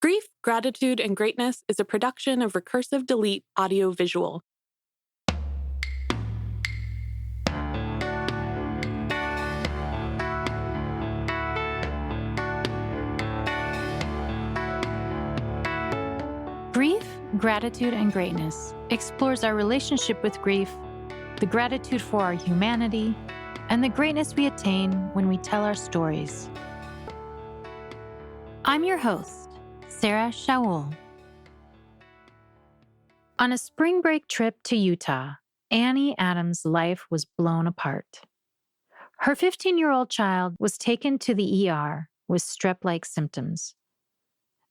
Grief, Gratitude, and Greatness is a production of Recursive Delete Audio Visual. Grief, Gratitude, and Greatness explores our relationship with grief, the gratitude for our humanity, and the greatness we attain when we tell our stories. I'm your host, Sarah Shaul. On a spring break trip to Utah, Annie Adams' life was blown apart. Her 15-year-old child was taken to the ER with strep-like symptoms.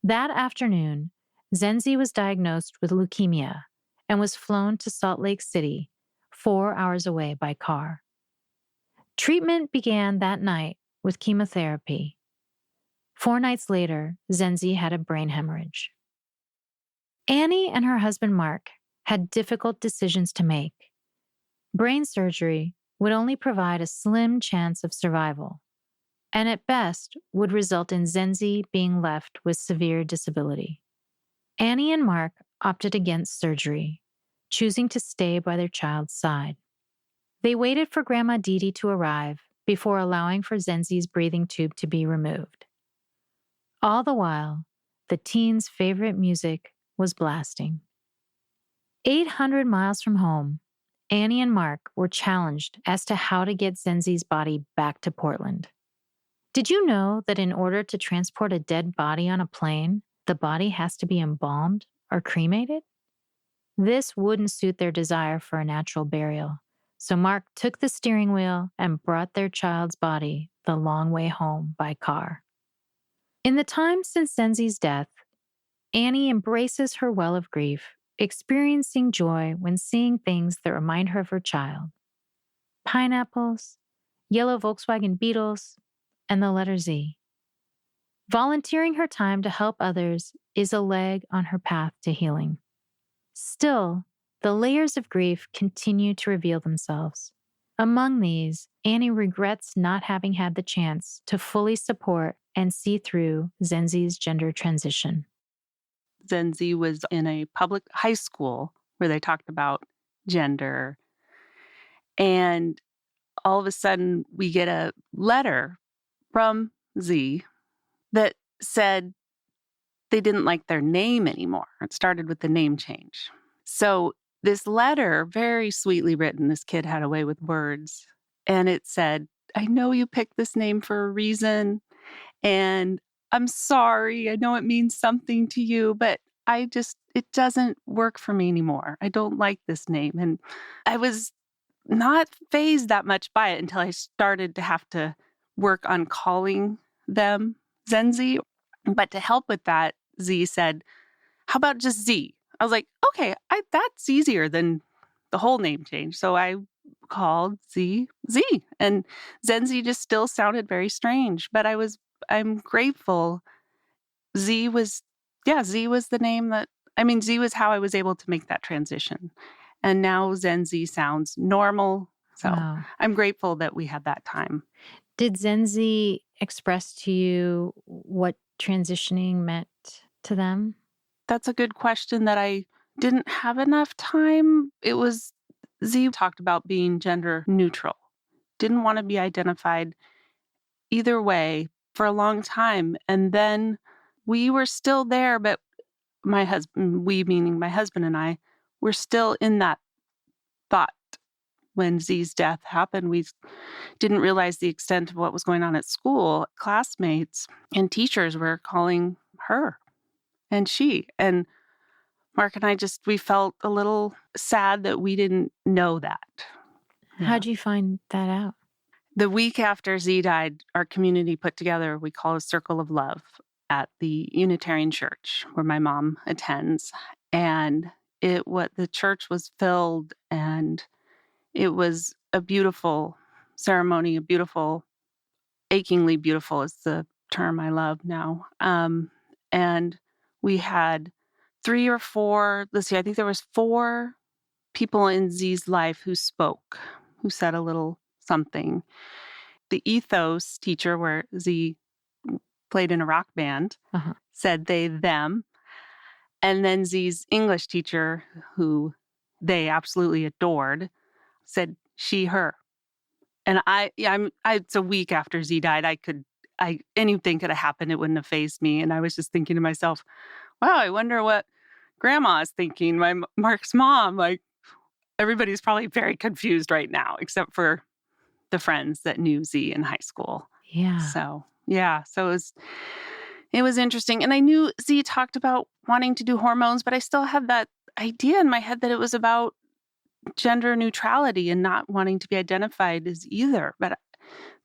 That afternoon, Zenzi was diagnosed with leukemia and was flown to Salt Lake City, 4 hours away by car. Treatment began that night with chemotherapy. 4 nights later, Zenzi had a brain hemorrhage. Annie and her husband Marc had difficult decisions to make. Brain surgery would only provide a slim chance of survival, and at best would result in Zenzi being left with severe disability. Annie and Marc opted against surgery, choosing to stay by their child's side. They waited for Grandma Dee to arrive before allowing for Zenzi's breathing tube to be removed. All the while, the teen's favorite music was blasting. 800 miles from home, Annie and Marc were challenged as to how to get Zenzi's body back to Portland. Did you know that in order to transport a dead body on a plane, the body has to be embalmed or cremated? This wouldn't suit their desire for a natural burial, so Marc took the steering wheel and brought their child's body the long way home by car. In the time since Zenzis death, Annie embraces her well of grief, experiencing joy when seeing things that remind her of her child. Pineapples, yellow Volkswagen Beetles, and the letter Z. Volunteering her time to help others is a leg on her path to healing. Still, the layers of grief continue to reveal themselves. Among these, Annie regrets not having had the chance to fully support and see through Zenzi's gender transition. Zenzi was in a public high school where they talked about gender. And all of a sudden, we get a letter from Z that said they didn't like their name anymore. It started with the name change. So this letter, very sweetly written, this kid had a way with words, and it said, I know you picked this name for a reason, and I'm sorry. I know it means something to you, but it doesn't work for me anymore. I don't like this name. And I was not fazed that much by it until I started to have to work on calling them Zenzi. But to help with that, Z said, how about just Z? I was like, okay, that's easier than the whole name change. So I called Z, and Zenzi just still sounded very strange, but I'm grateful. Z was the name Z was how I was able to make that transition. And now Zenzi sounds normal. So wow. I'm grateful that we had that time. Did Zenzi express to you what transitioning meant to them? That's a good question that I didn't have enough time. Z talked about being gender neutral. Didn't want to be identified either way for a long time. And then we were still there, but my husband, we meaning my husband and I, were still in that thought. When Z's death happened, we didn't realize the extent of what was going on at school. Classmates and teachers were calling her and she. And Marc and I we felt a little sad that we didn't know that. How'd you find that out? The week after Z died, our community put together, we call a circle of love at the Unitarian Church where my mom attends. And the church was filled, and it was a beautiful ceremony, achingly beautiful is the term I love now. And we had 3 or 4, I think there was 4 people in Z's life who spoke, who said a little something. The ethos teacher where Z played in a rock band, Uh-huh. said they, them. And then Z's English teacher, who they absolutely adored, said she, her. And it's a week after Z died. Anything could have happened. It wouldn't have fazed me. And I was just thinking to myself, wow, I wonder what grandma is thinking. Marc's mom, like everybody's probably very confused right now, except for the friends that knew Z in high school. Yeah. So it was interesting. And I knew Z talked about wanting to do hormones, but I still had that idea in my head that it was about gender neutrality and not wanting to be identified as either. But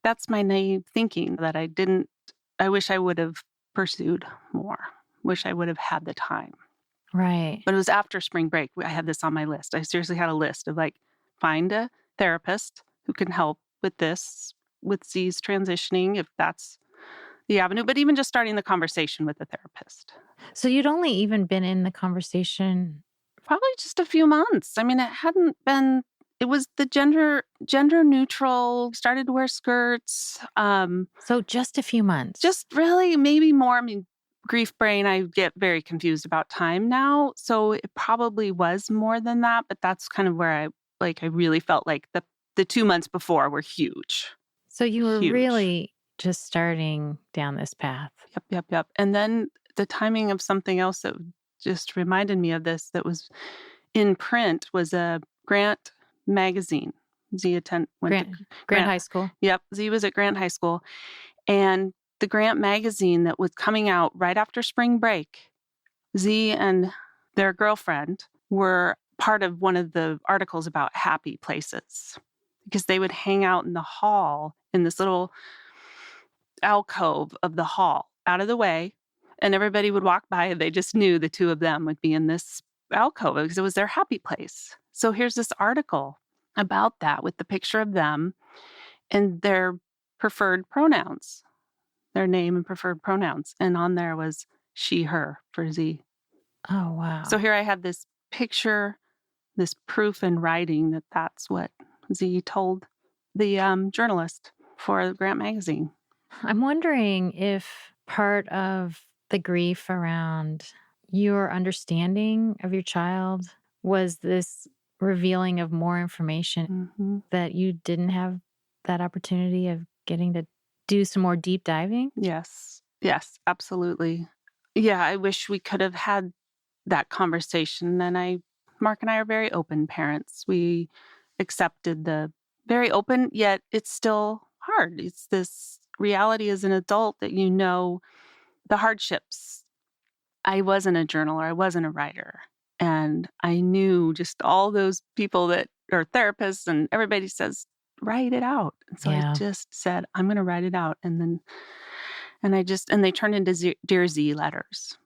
that's my naive thinking that I wish I would have pursued more. Wish I would have had the time. Right. But it was after spring break. I had this on my list. I seriously had a list of like, find a therapist who can help with this, with Z's transitioning, if that's the avenue, but even just starting the conversation with the therapist. So you'd only even been in the conversation? Probably just a few months. I mean, it was the gender neutral, started to wear skirts. So just a few months? Just really maybe more. I mean, grief brain, I get very confused about time now. So it probably was more than that, but that's kind of where I really felt like the 2 months before were huge. So you were Huge. really just starting down this path. Yep. And then the timing of something else that just reminded me of this that was in print was a Grant magazine. Z went to Grant High School? Yep. Z was at Grant High School. And the Grant magazine that was coming out right after spring break, Z and their girlfriend were part of one of the articles about happy places because they would hang out in the hall in this little alcove of the hall out of the way, and everybody would walk by and they just knew the two of them would be in this alcove because it was their happy place. So here's this article about that with the picture of them and their preferred pronouns, their name and preferred pronouns. And on there was she, her for Z. Oh, wow. So here I have this picture, this proof in writing that that's what Z told the journalist for Grant magazine. I'm wondering if part of the grief around your understanding of your child was this revealing of more information that you didn't have that opportunity of getting to do some more deep diving? Yes, absolutely. Yeah, I wish we could have had that conversation. And Marc and I are very open parents. We accepted the very open, yet it's still hard. It's this reality as an adult that you know the hardships. I wasn't a journaler. I wasn't a writer. And I knew just all those people that are therapists and everybody says, write it out. And so I just said, I'm going to write it out. And they turned into Dear Z letters.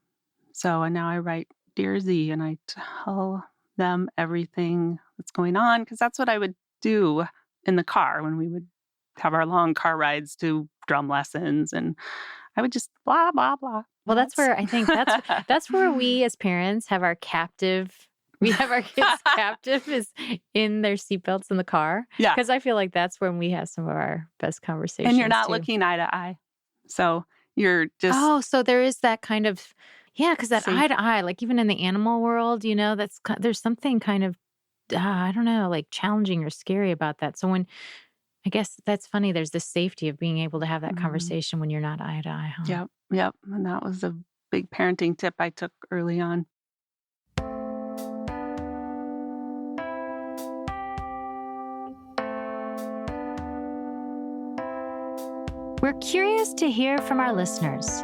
So now I write Dear Z and I tell them everything that's going on because that's what I would do in the car when we would have our long car rides to drum lessons. And I would just blah, blah, blah. Well, that's where I think that's where we as parents have our captive. We have our kids captive is in their seatbelts in the car. Yeah. Because I feel like that's when we have some of our best conversations. And you're not looking eye to eye. So you're just. Oh, so there is that kind of, because that eye to eye, like even in the animal world, there's something kind of, I don't know, like challenging or scary about that. So I guess that's funny. There's this safety of being able to have that conversation when you're not eye to eye. Huh? Yep. And that was a big parenting tip I took early on. We're curious to hear from our listeners.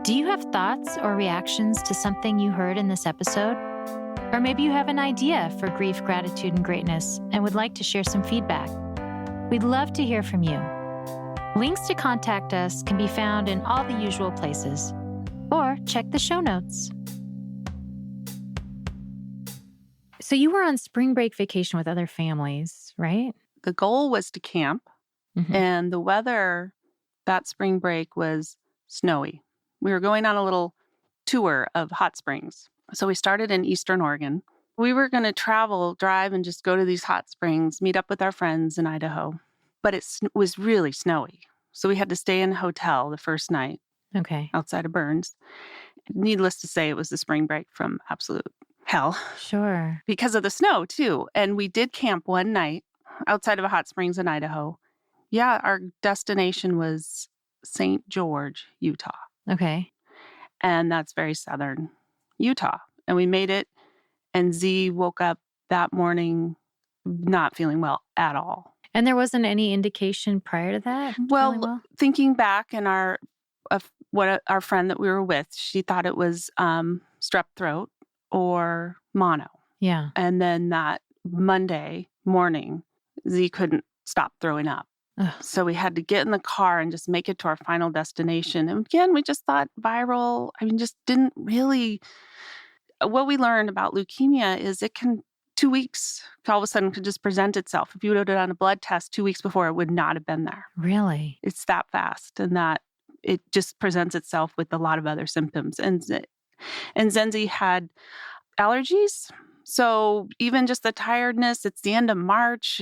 Do you have thoughts or reactions to something you heard in this episode? Or maybe you have an idea for grief, gratitude, and greatness and would like to share some feedback. We'd love to hear from you. Links to contact us can be found in all the usual places, or check the show notes. So you were on spring break vacation with other families, right? The goal was to camp, and the weather that spring break was snowy. We were going on a little tour of hot springs. So we started in Eastern Oregon. We were going to drive, and just go to these hot springs, meet up with our friends in Idaho. But it was really snowy. So we had to stay in a hotel the first night. Okay. outside of Burns. Needless to say, it was the spring break from absolute hell Sure. because of the snow, too. And we did camp one night outside of a hot springs in Idaho. Yeah, our destination was St. George, Utah. Okay. And that's very southern Utah. And we made it, and Z woke up that morning not feeling well at all. And there wasn't any indication prior to that? Well, thinking back, and our friend that we were with, she thought it was strep throat or mono. Yeah. And then that Monday morning, Z couldn't stop throwing up. Ugh. So we had to get in the car and just make it to our final destination. And again, we just thought viral. Just didn't really. What we learned about leukemia is it can 2 weeks all of a sudden could just present itself. If you would have done a blood test 2 weeks before, it would not have been there. Really? It's that fast, and that it just presents itself with a lot of other symptoms. And Zenzi had allergies. So even just the tiredness, it's the end of March.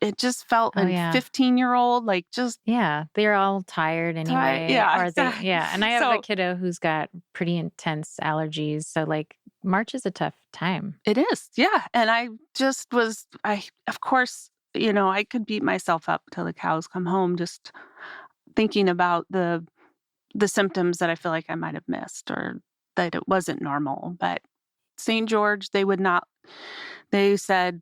It just felt Oh, yeah. 15-year-old, like just. Yeah. They're all tired anyway. Yeah, Or exactly. yeah. And I have So- a kiddo who's got pretty intense allergies. So like March is a tough time. It is, yeah. And I just was, of course, I could beat myself up till the cows come home just thinking about the symptoms that I feel like I might have missed or that it wasn't normal. But St. George, they said,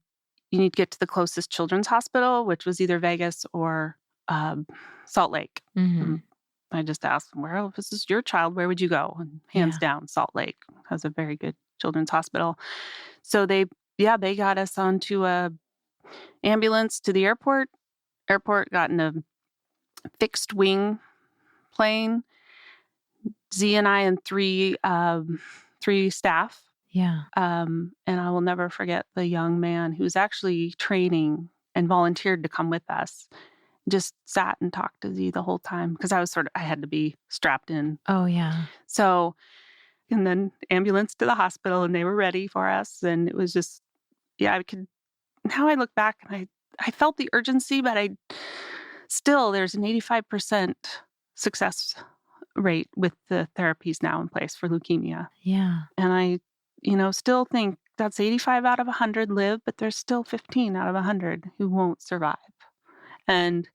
you need to get to the closest children's hospital, which was either Vegas or Salt Lake. Mm-hmm. I just asked them, if this is your child, where would you go? And hands down, Salt Lake has a very good children's hospital. So they got us onto a ambulance to the airport. Airport got in a fixed wing plane. Z and I and three staff. Yeah. And I will never forget the young man who was actually training and volunteered to come with us. Just sat and talked to Z the whole time because I had to be strapped in. Oh, yeah. So, and then ambulance to the hospital, and they were ready for us. And it was just, now I look back and I felt the urgency, but there's an 85% success rate with the therapies now in place for leukemia. Yeah. And I, still think that's 85 out of 100 live, but there's still 15 out of 100 who won't survive. And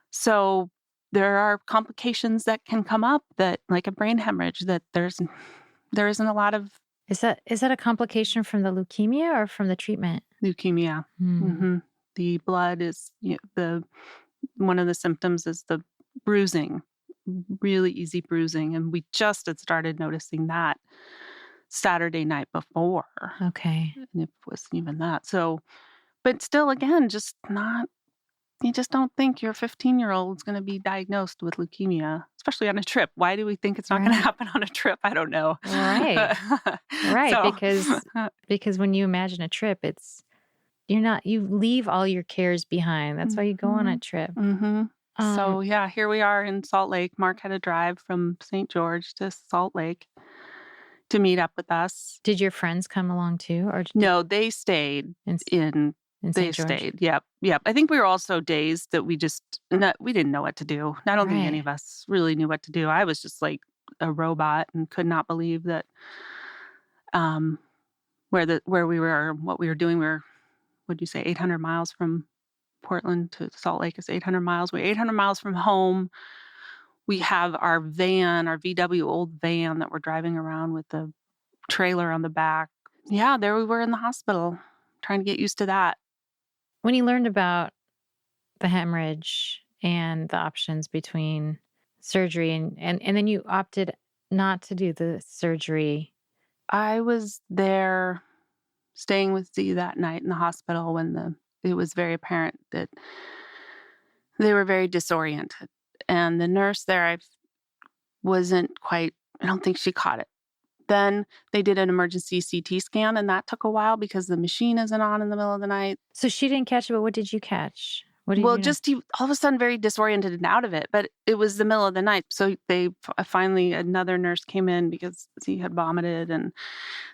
so there are complications that can come up that, like a brain hemorrhage, that there isn't a lot of. Is that a complication from the leukemia or from the treatment? Leukemia. Mm-hmm. The blood is one of the symptoms is the bruising, really easy bruising, and we just had started noticing that Saturday night before. Okay. And it wasn't even that. So, but still, again, just not. You just don't think your 15-year-old is going to be diagnosed with leukemia, especially on a trip. Why do we think it's not going to happen on a trip? I don't know. Right. Right. So, because when you imagine a trip, you leave all your cares behind. That's why you go on a trip. Mm-hmm. So here we are in Salt Lake. Marc had to drive from St. George to Salt Lake to meet up with us. Did your friends come along too? No, they stayed in They St. George? stayed. Yep. I think we were also dazed that we didn't know what to do. I don't think any of us really knew what to do. I was just like a robot and could not believe that where we were, what we were doing. We were, what'd you say, 800 miles from Portland to Salt Lake is 800 miles. We're 800 miles from home. We have our van, our VW old van that we're driving around with the trailer on the back. Yeah, there we were in the hospital trying to get used to that. When you learned about the hemorrhage and the options between surgery and then you opted not to do the surgery. I was there staying with Z that night in the hospital when it was very apparent that they were very disoriented. And the nurse there, I don't think she caught it. Then they did an emergency CT scan, and that took a while because the machine isn't on in the middle of the night. So she didn't catch it, but what did you catch? He all of a sudden very disoriented and out of it, but it was the middle of the night. So they finally, another nurse came in because he had vomited, and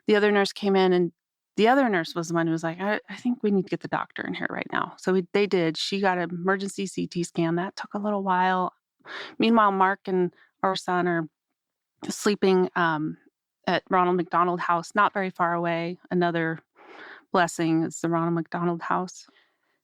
the other nurse came in, and the other nurse was the one who was like, I think we need to get the doctor in here right now. So they did. She got an emergency CT scan. That took a little while. Meanwhile, Marc and our son are sleeping at Ronald McDonald House, not very far away. Another blessing is the Ronald McDonald House.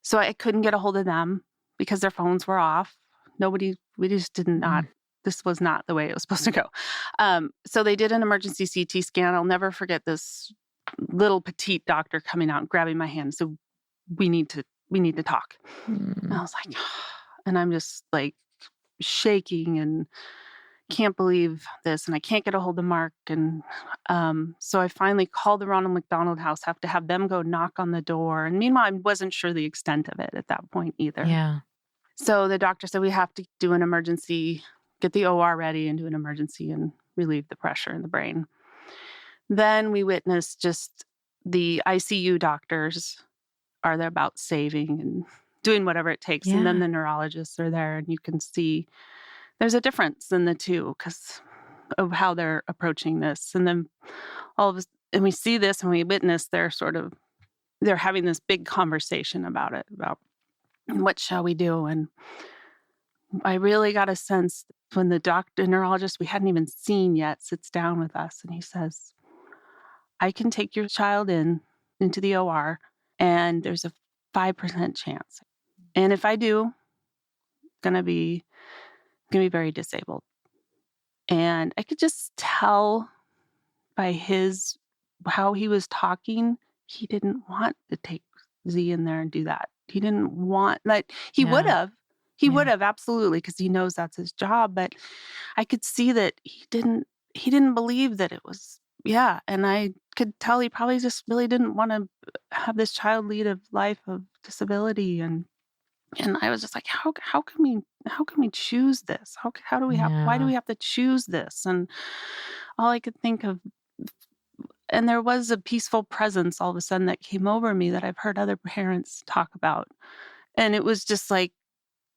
So I couldn't get a hold of them because their phones were off. We just did not, this was not the way it was supposed to go. So they did an emergency CT scan. I'll never forget this little petite doctor coming out and grabbing my hand. So we need to talk. And I was like, and I'm just like shaking and can't believe this. And I can't get a hold of Marc. And so I finally called the Ronald McDonald House, have to have them go knock on the door. And meanwhile, I wasn't sure the extent of it at that point either. Yeah. So the doctor said we have to do an emergency, get the OR ready and do an emergency and relieve the pressure in the brain. Then we witnessed just the ICU doctors are there about saving and doing whatever it takes. And then the neurologists are there, and you can see there's a difference in the two because of how they're approaching this. And then and we see this and we witness they're having this big conversation about it, about what shall we do? And I really got a sense when the neurologist we hadn't even seen yet sits down with us and he says, I can take your child into the OR and there's a 5% chance. And if I do, gonna be very disabled. And I could just tell by how he was talking, he didn't want to take Z in there and do that. He didn't want, like, he would have. He would have, absolutely, because he knows that's his job. But I could see that he didn't believe that it was, and I could tell he probably just really didn't want to have this child lead a life of disability. And I was just like, how can we choose this? How do we why do we have to choose this? And all I could think of, and there was a peaceful presence all of a sudden that came over me that I've heard other parents talk about. And it was just like,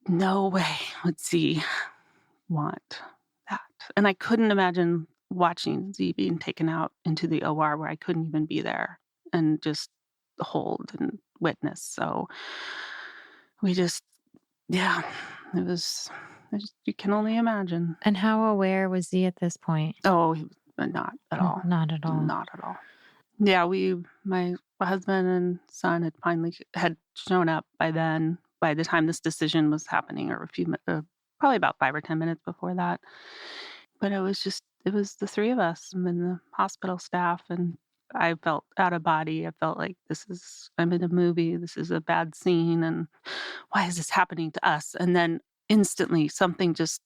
no way would Z want that. And I couldn't imagine watching Z being taken out into the OR where I couldn't even be there and just hold and witness. So we just, it was, you can only imagine. And how aware was Z at this point? Oh, he was not at all. Not at all. Not at all. Yeah, my husband and son had shown up by then, by the time this decision was happening, or probably about 5 or 10 minutes before that. But it was the three of us and the hospital staff, and I felt out of body. I felt like I'm in a movie. This is a bad scene. And why is this happening to us? And then instantly something just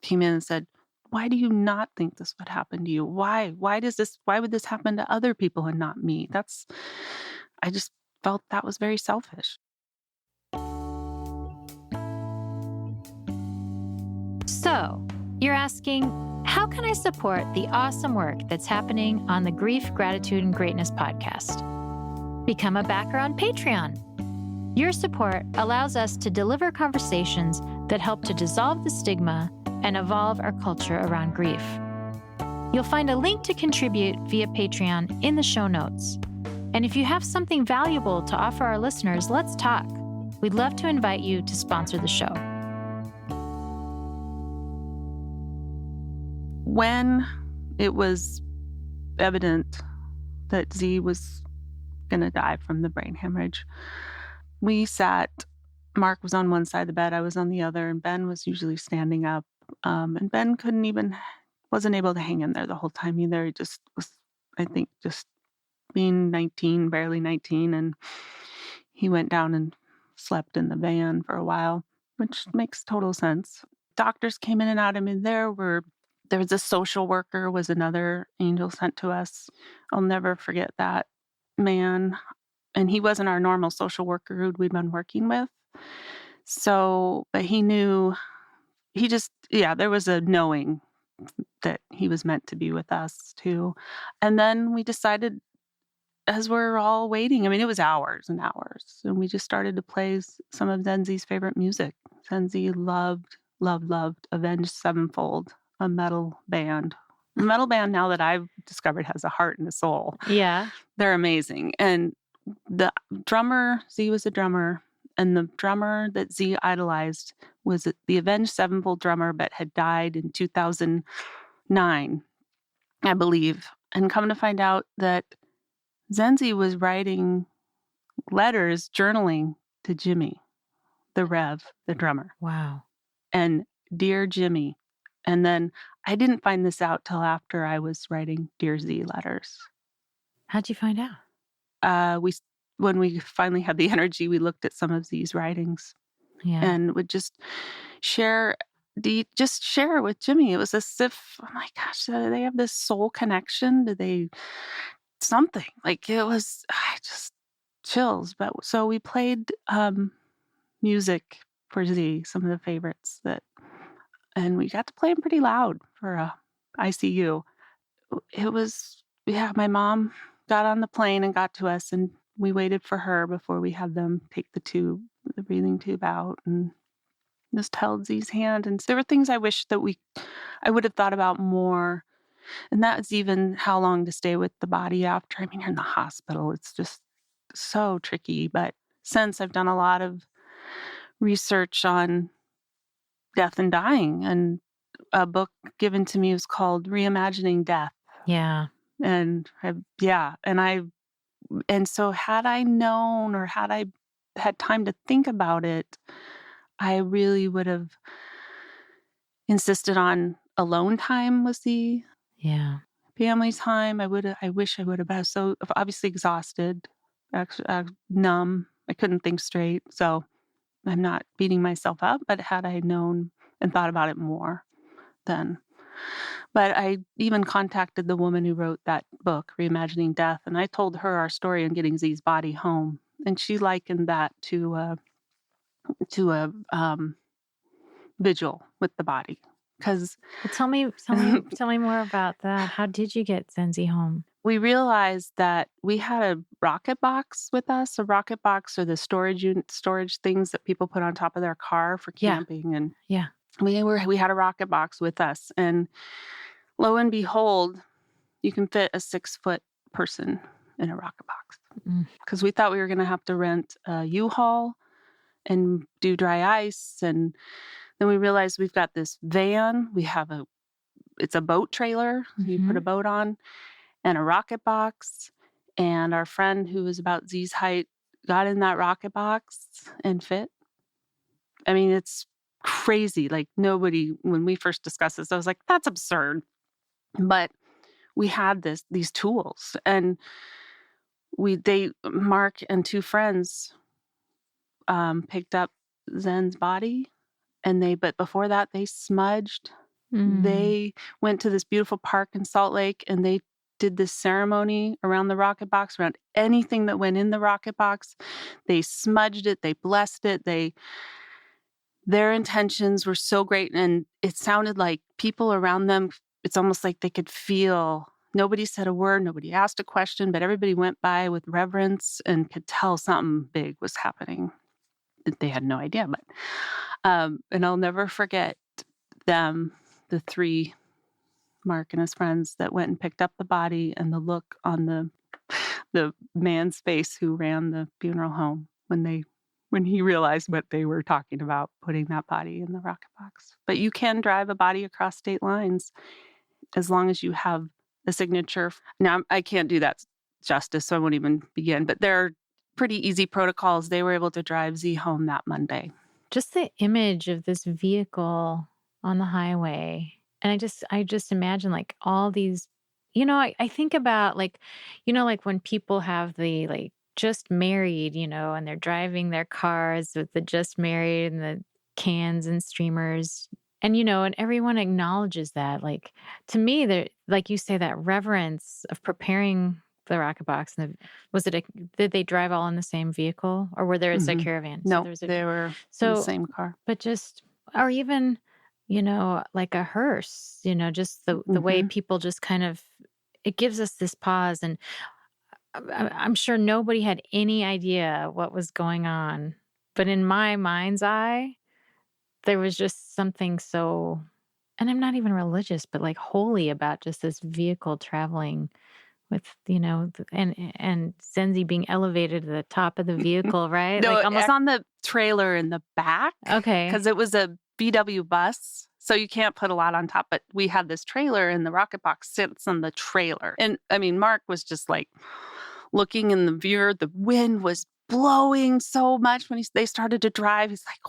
came in and said, why do you not think this would happen to you? Why would this happen to other people and not me? I just felt that was very selfish. So, you're asking, how can I support the awesome work that's happening on the Grief, Gratitude, and Greatness podcast? Become a backer on Patreon. Your support allows us to deliver conversations that help to dissolve the stigma and evolve our culture around grief. You'll find a link to contribute via Patreon in the show notes. And if you have something valuable to offer our listeners, let's talk. We'd love to invite you to sponsor the show. When it was evident that Z was going to die from the brain hemorrhage, we sat, Marc was on one side of the bed, I was on the other, and Ben was usually standing up. And Ben wasn't able to hang in there the whole time either. He just was, I think, just being 19, barely 19. And he went down and slept in the van for a while, which makes total sense. Doctors came in and out. I mean, there was a social worker, was another angel sent to us. I'll never forget that man. And he wasn't our normal social worker who we'd been working with. So, but he knew, there was a knowing that he was meant to be with us too. And then we decided, as we're all waiting, I mean, it was hours and hours, and we just started to play some of Zenzi's favorite music. Zenzi loved Avenged Sevenfold, a metal band. A metal band now that I've discovered has a heart and a soul. Yeah. They're amazing. And the drummer, Z was a drummer, And the drummer that Z idolized was the Avenged Sevenfold drummer, but had died in 2009, I believe. And come to find out that Zenzi was writing letters, journaling to Jimmy, the Rev, the drummer. Wow. And Dear Jimmy. And then I didn't find this out till after I was writing Dear Z letters. How'd you find out? When we finally had the energy, we looked at some of these writings Yeah. and would just share with Jimmy. It was as if, oh my gosh, do they have this soul connection? Do they something? Like it was, I just chills. But so we played music for Z, some of the favorites and we got to play them pretty loud for ICU. It was, yeah, my mom got on the plane and got to us, and we waited for her before we had them take the breathing tube out, and just held Z's hand. And there were things I wish that I would have thought about more. And that was even how long to stay with the body after. I mean, you're in the hospital. It's just so tricky. But since I've done a lot of research on death and dying, and a book given to me was called Reimagining Death. Yeah. And so had I known, or had I had time to think about it, I really would have insisted on alone time with the family time. I wish I would have been so obviously exhausted, numb. I couldn't think straight. So I'm not beating myself up, but had I known and thought about it more then. But I even contacted the woman who wrote that book, Reimagining Death, and I told her our story on getting Z's body home. And she likened that to a vigil with the body. Because tell me more about that. How did you get Zenzi home? We realized that we had a rocket box with us. A rocket box are the storage things that people put on top of their car for camping. And we had a rocket box with us. And lo and behold, you can fit a 6-foot person in a rocket box. Because we thought we were going to have to rent a U-Haul and do dry ice. And then we realized we've got this van. It's a boat trailer. You put a boat on, and a rocket box. And our friend, who was about Z's height, got in that rocket box and fit. I mean, it's crazy. Like when we first discussed this, I was like, that's absurd. But we had these tools, and Marc and 2 friends picked up Zen's body, but before that they smudged. They went to this beautiful park in Salt Lake, and they did this ceremony around the rocket box, around anything that went in the rocket box. They smudged it, they blessed it, their intentions were so great, and it sounded like people around them, it's almost like they could feel. Nobody said a word, nobody asked a question, but everybody went by with reverence and could tell something big was happening. They had no idea, but and I'll never forget them, the 3, Marc and his friends, that went and picked up the body, and the look on the man's face who ran the funeral home when he realized what they were talking about, putting that body in the rocket box. But you can drive a body across state lines as long as you have a signature. Now, I can't do that justice, so I won't even begin, but there are pretty easy protocols. They were able to drive Z home that Monday. Just the image of this vehicle on the highway. And I just imagine like all these, I think about like when people have the just married, and they're driving their cars with the just married and the cans and streamers. And, and everyone acknowledges that. Like, to me, like you say, that reverence of preparing the rocket box. And did they drive all in the same vehicle, or were there a caravan? No, they were in the same car. But or even, like a hearse, just the way people just kind of, it gives us this pause. And I'm sure nobody had any idea what was going on. But in my mind's eye, there was just something so, and I'm not even religious, but like holy about just this vehicle traveling with, and Zenzi being elevated to the top of the vehicle, right? No, Like it was almost. on the trailer in the back. Okay. Because it was a VW bus. So you can't put a lot on top. But we had this trailer and the rocket box sits on the trailer. And I mean, Marc was just like looking in the mirror. The wind was blowing so much when they started to drive. He's like,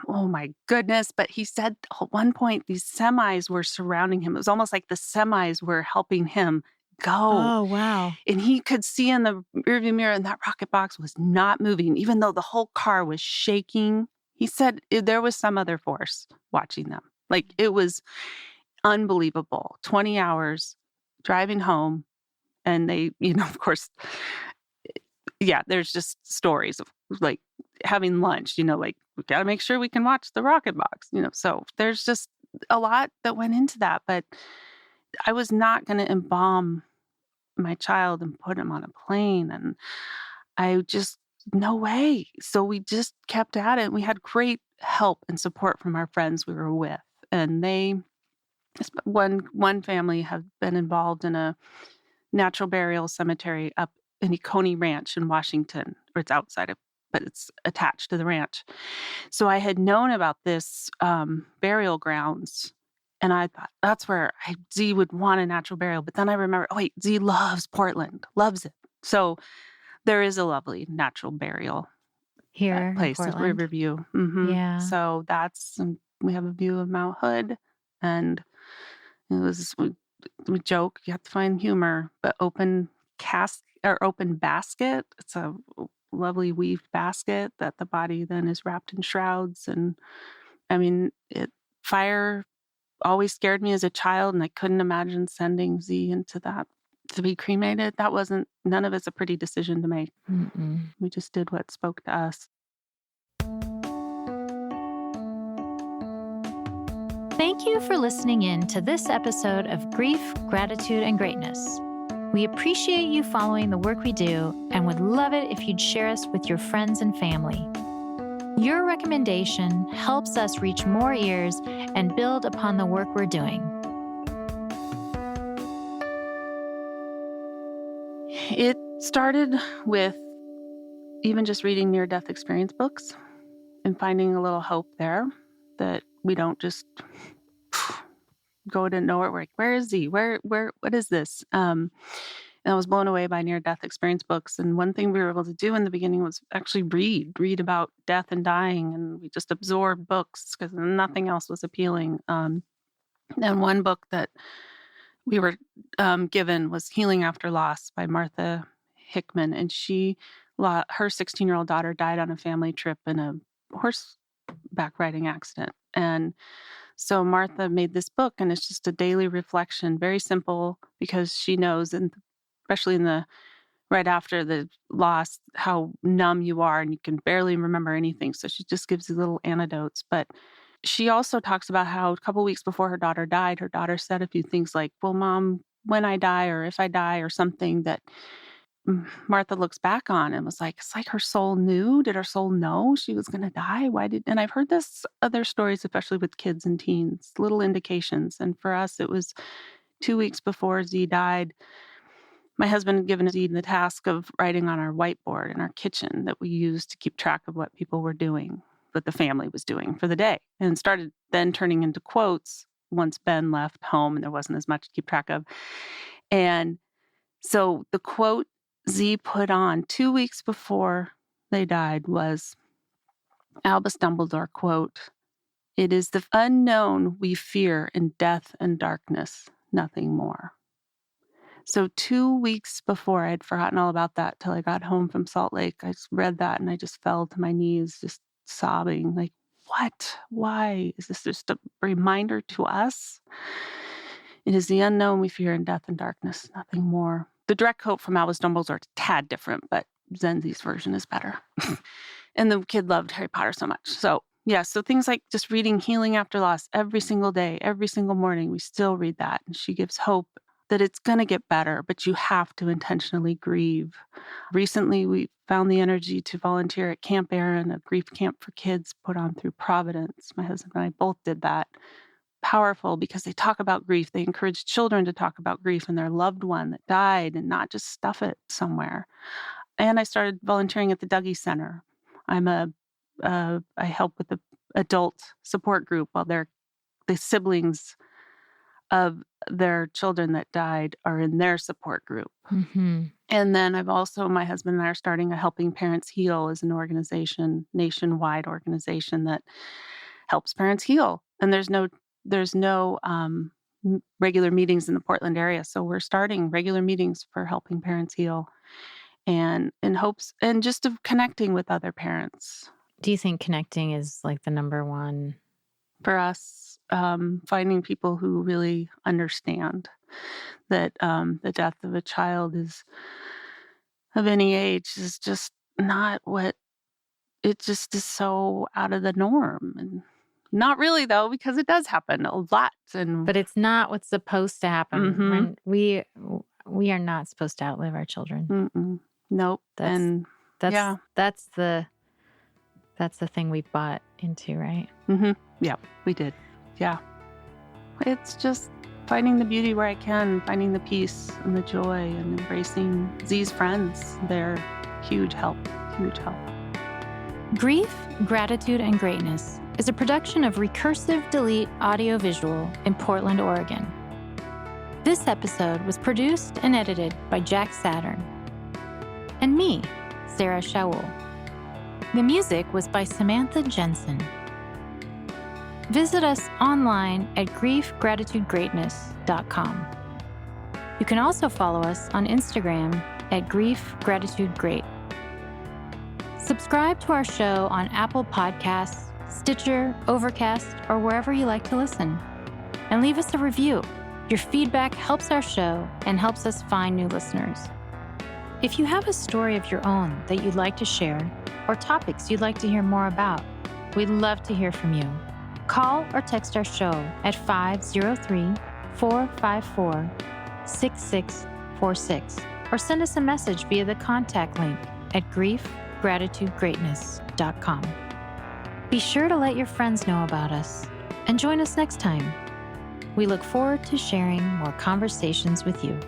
oh my goodness. But he said at one point, these semis were surrounding him. It was almost like the semis were helping him go. Oh, wow. And he could see in the rearview mirror, and that rocket box was not moving, even though the whole car was shaking. He said there was some other force watching them. Like, it was unbelievable. 20 hours driving home. And they, of course, yeah, there's just stories of like having lunch, like we got to make sure we can watch the rocket box, so there's just a lot that went into that. But I was not going to embalm my child and put him on a plane. And I just, no way. So we just kept at it. We had great help and support from our friends we were with. And one family have been involved in a natural burial cemetery up in Econey Ranch in Washington, or it's outside of, but it's attached to the ranch. So I had known about this burial grounds, and I thought that's where Z would want a natural burial. But then I remember, oh wait, Z loves Portland, loves it. So there is a lovely natural burial Here place in at Portland. Riverview. Mm-hmm. Yeah. So we have a view of Mount Hood, and it was, we joke, you have to find humor, but open basket. It's a lovely weaved basket that the body then is wrapped in shrouds. And I mean, fire always scared me as a child, and I couldn't imagine sending Z into that to be cremated. None of it's a pretty decision to make. Mm-mm. We just did what spoke to us. Thank you for listening in to this episode of Grief, Gratitude, and Greatness. We appreciate you following the work we do and would love it if you'd share us with your friends and family. Your recommendation helps us reach more ears and build upon the work we're doing. It started with even just reading near-death experience books and finding a little hope there, that we don't just go to nowhere. We're like, where is he? What is this? And I was blown away by near-death experience books. And one thing we were able to do in the beginning was actually read about death and dying. And we just absorbed books because nothing else was appealing. And one book that we were given was Healing After Loss by Martha Hickman. And her 16-year-old daughter died on a family trip in a horseback riding accident. And so Martha made this book, and it's just a daily reflection, very simple, because she knows, and especially right after the loss, how numb you are and you can barely remember anything. So she just gives you little anecdotes. But she also talks about how a couple weeks before her daughter died, her daughter said a few things like, well, Mom, when I die or if I die, or something that Martha looks back on and was like, it's like her soul knew. Did her soul know she was going to die? And I've heard this other stories, especially with kids and teens, little indications. And for us, it was 2 weeks before Z died. My husband had given Z the task of writing on our whiteboard in our kitchen that we used to keep track of what people were doing, what the family was doing for the day, and started then turning into quotes once Ben left home and there wasn't as much to keep track of. And so the quote Z put on 2 weeks before they died was Albus Dumbledore quote, "It is the unknown we fear in death and darkness, nothing more." So 2 weeks before, I'd forgotten all about that till I got home from Salt Lake. I just read that and I just fell to my knees, just sobbing, like, what? Why? Is this just a reminder to us? It is the unknown we fear in death and darkness, nothing more. The direct quote from Albus Dumbledore is a tad different, but Zenzi's version is better. And the kid loved Harry Potter so much. So yeah, so things like just reading Healing After Loss every single day, every single morning, we still read that. And she gives hope that it's going to get better, but you have to intentionally grieve. Recently, we found the energy to volunteer at Camp Erin, a grief camp for kids put on through Providence. My husband and I both did that. powerful because they talk about grief. They encourage children to talk about grief and their loved one that died and not just stuff it somewhere. And I started volunteering at the Dougy Center. I help with the adult support group while the siblings of their children that died are in their support group. Mm-hmm. And then my husband and I are starting a Helping Parents Heal as an organization, nationwide organization that helps parents heal. And there's no regular meetings in the Portland area. So we're starting regular meetings for Helping Parents Heal, and in hopes and just of connecting with other parents. Do you think connecting is like the number one? For us, finding people who really understand that the death of a child of any age is just not it just is so out of the norm. And not really, though, because it does happen a lot. But it's not what's supposed to happen. Mhm. We are not supposed to outlive our children. Mm-mm. Nope. That's the thing we bought into, right? Mm-hmm. Yeah, we did. Yeah. It's just finding the beauty where I can, finding the peace and the joy, and embracing Z's friends. They're huge help. Grief, Gratitude, and Greatness is a production of Recursive Delete Audiovisual in Portland, Oregon. This episode was produced and edited by Jack Saturn. And me, Sarah Shaul. The music was by Samantha Jensen. Visit us online at griefgratitudegreatness.com. You can also follow us on Instagram at griefgratitudegreat. Subscribe to our show on Apple Podcasts, Stitcher, Overcast, or wherever you like to listen. And leave us a review. Your feedback helps our show and helps us find new listeners. If you have a story of your own that you'd like to share, or topics you'd like to hear more about, we'd love to hear from you. Call or text our show at 503-454-6646, or send us a message via the contact link at griefgratitudegreatness.com. Be sure to let your friends know about us and join us next time. We look forward to sharing more conversations with you.